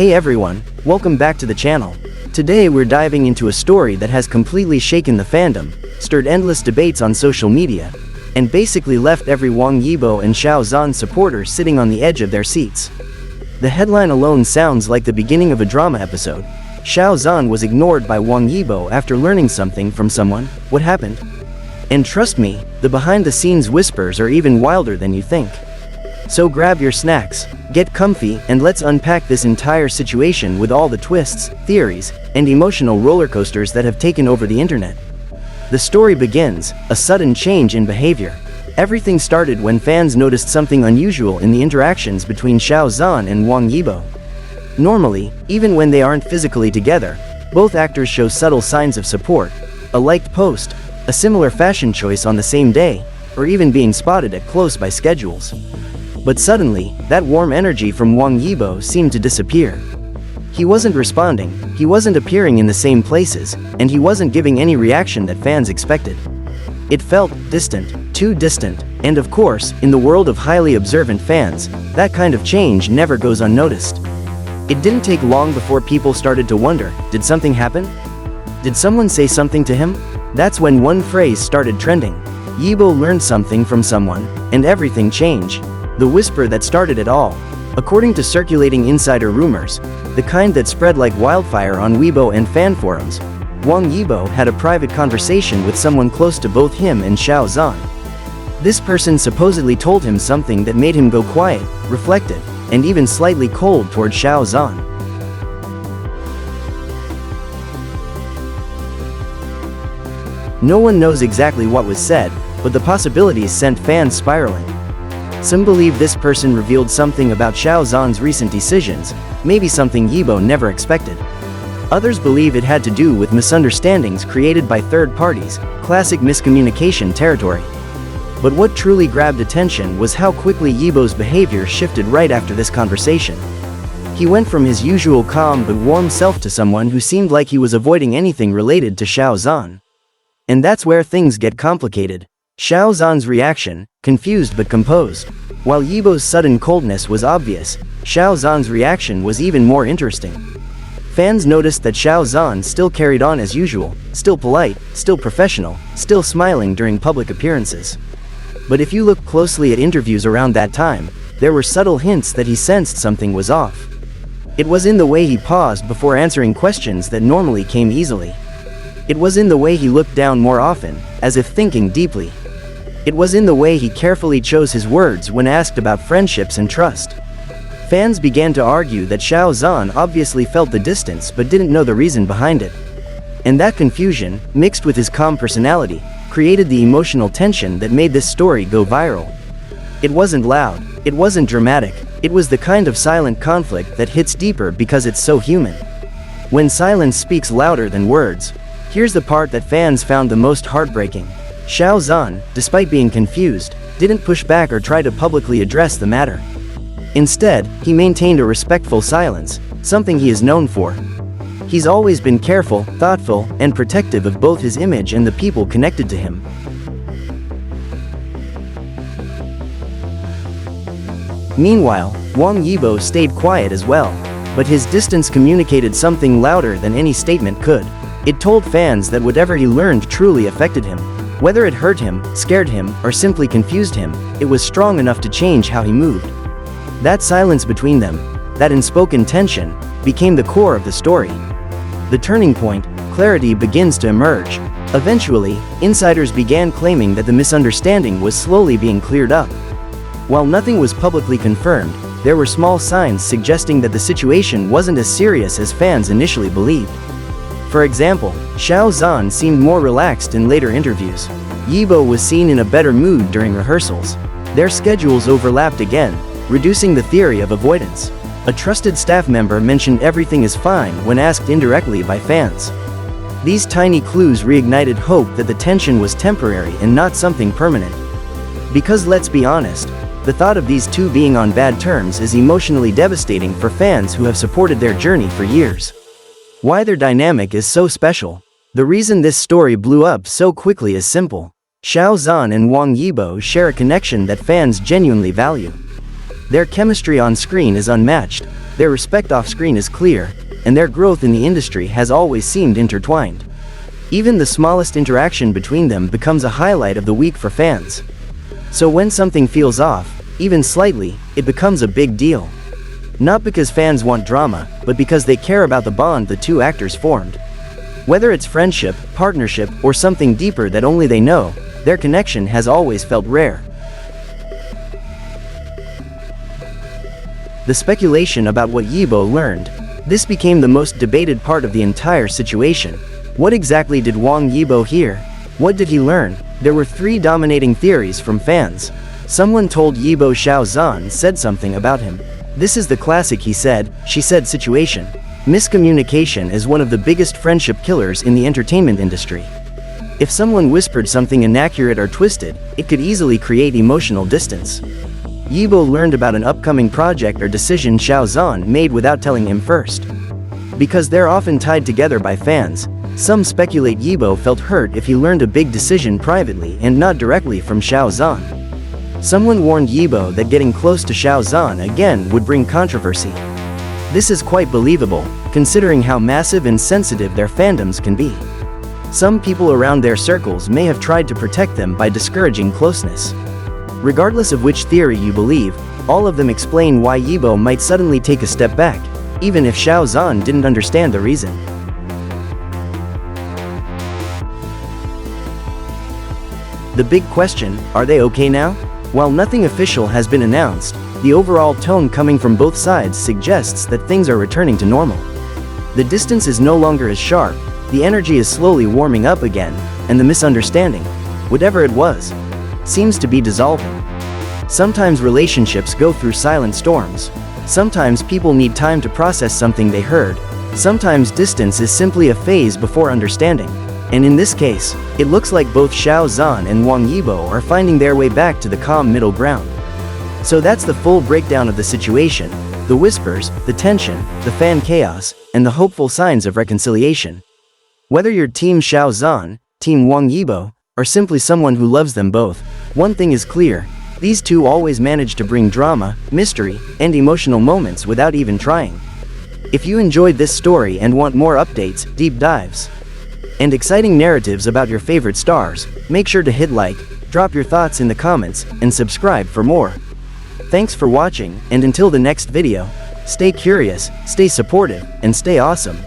Hey everyone, welcome back to the channel. Today we're diving into a story that has completely shaken the fandom, stirred endless debates on social media, and basically left every Wang Yibo and Xiao Zhan supporter sitting on the edge of their seats. The headline alone sounds like the beginning of a drama episode. Xiao Zhan was ignored by Wang Yibo after learning something from someone. What happened? And trust me, the behind-the-scenes whispers are even wilder than you think. So grab your snacks, get comfy, and let's unpack this entire situation with all the twists, theories, and emotional roller coasters that have taken over the internet. The story begins, a sudden change in behavior. Everything started when fans noticed something unusual in the interactions between Xiao Zhan and Wang Yibo. Normally, even when they aren't physically together, both actors show subtle signs of support, a liked post, a similar fashion choice on the same day, or even being spotted at close-by schedules. But suddenly, that warm energy from Wang Yibo seemed to disappear. He wasn't responding, he wasn't appearing in the same places, and he wasn't giving any reaction that fans expected. It felt distant, too distant, and of course, in the world of highly observant fans, that kind of change never goes unnoticed. It didn't take long before people started to wonder, did something happen? Did someone say something to him? That's when one phrase started trending. Yibo learned something from someone, and everything changed. The whisper that started it all. According to circulating insider rumors, the kind that spread like wildfire on Weibo and fan forums, Wang Yibo had a private conversation with someone close to both him and Xiao Zhan. This person supposedly told him something that made him go quiet, reflective, and even slightly cold toward Xiao Zhan. No one knows exactly what was said, but the possibilities sent fans spiraling. Some believe this person revealed something about Xiao Zhan's recent decisions, maybe something Yibo never expected. Others believe it had to do with misunderstandings created by third parties, classic miscommunication territory. But what truly grabbed attention was how quickly Yibo's behavior shifted right after this conversation. He went from his usual calm but warm self to someone who seemed like he was avoiding anything related to Xiao Zhan. And that's where things get complicated. Xiao Zhan's reaction, confused but composed. While Yibo's sudden coldness was obvious, Xiao Zhan's reaction was even more interesting. Fans noticed that Xiao Zhan still carried on as usual, still polite, still professional, still smiling during public appearances. But if you look closely at interviews around that time, there were subtle hints that he sensed something was off. It was in the way he paused before answering questions that normally came easily. It was in the way he looked down more often, as if thinking deeply. It was in the way he carefully chose his words when asked about friendships and trust. Fans began to argue that Xiao Zhan obviously felt the distance but didn't know the reason behind it. And that confusion, mixed with his calm personality, created the emotional tension that made this story go viral. It wasn't loud, it wasn't dramatic, it was the kind of silent conflict that hits deeper because it's so human. When silence speaks louder than words, here's the part that fans found the most heartbreaking. Xiao Zhan, despite being confused, didn't push back or try to publicly address the matter. Instead, he maintained a respectful silence, something he is known for. He's always been careful, thoughtful, and protective of both his image and the people connected to him. Meanwhile, Wang Yibo stayed quiet as well, but his distance communicated something louder than any statement could. It told fans that whatever he learned truly affected him. Whether it hurt him, scared him, or simply confused him, it was strong enough to change how he moved. That silence between them, that unspoken tension, became the core of the story. The turning point, clarity begins to emerge. Eventually, insiders began claiming that the misunderstanding was slowly being cleared up. While nothing was publicly confirmed, there were small signs suggesting that the situation wasn't as serious as fans initially believed. For example, Xiao Zhan seemed more relaxed in later interviews. Yibo was seen in a better mood during rehearsals. Their schedules overlapped again, reducing the theory of avoidance. A trusted staff member mentioned everything is fine when asked indirectly by fans. These tiny clues reignited hope that the tension was temporary and not something permanent. Because let's be honest, the thought of these two being on bad terms is emotionally devastating for fans who have supported their journey for years. Why their dynamic is so special? The reason this story blew up so quickly is simple. Xiao Zhan and Wang Yibo share a connection that fans genuinely value. Their chemistry on screen is unmatched. Their respect off-screen is clear, and their growth in the industry has always seemed intertwined. Even the smallest interaction between them becomes a highlight of the week for fans. So when something feels off, even slightly, it becomes a big deal. Not because fans want drama, but because they care about the bond the two actors formed. Whether it's friendship, partnership, or something deeper that only they know, their connection has always felt rare. The speculation about what Yibo learned. This became the most debated part of the entire situation. What exactly did Wang Yibo hear? What did he learn? There were three dominating theories from fans. Someone told Yibo Xiao Zhan said something about him. This is the classic he said, she said situation. Miscommunication is one of the biggest friendship killers in the entertainment industry. If someone whispered something inaccurate or twisted, it could easily create emotional distance. Yibo learned about an upcoming project or decision Xiao Zhan made without telling him first. Because they're often tied together by fans, some speculate Yibo felt hurt if he learned a big decision privately and not directly from Xiao Zhan. Someone warned Yibo that getting close to Xiao Zhan again would bring controversy. This is quite believable, considering how massive and sensitive their fandoms can be. Some people around their circles may have tried to protect them by discouraging closeness. Regardless of which theory you believe, all of them explain why Yibo might suddenly take a step back, even if Xiao Zhan didn't understand the reason. The big question, are they okay now? While nothing official has been announced, the overall tone coming from both sides suggests that things are returning to normal. The distance is no longer as sharp, the energy is slowly warming up again, and the misunderstanding, whatever it was, seems to be dissolving. Sometimes relationships go through silent storms. Sometimes people need time to process something they heard. Sometimes distance is simply a phase before understanding. And in this case, it looks like both Xiao Zhan and Wang Yibo are finding their way back to the calm middle ground. So that's the full breakdown of the situation, the whispers, the tension, the fan chaos, and the hopeful signs of reconciliation. Whether you're Team Xiao Zhan, Team Wang Yibo, or simply someone who loves them both, one thing is clear: these two always manage to bring drama, mystery, and emotional moments without even trying. If you enjoyed this story and want more updates, deep dives, and exciting narratives about your favorite stars, make sure to hit like, drop your thoughts in the comments, and subscribe for more. Thanks for watching, and until the next video, stay curious, stay supportive, and stay awesome.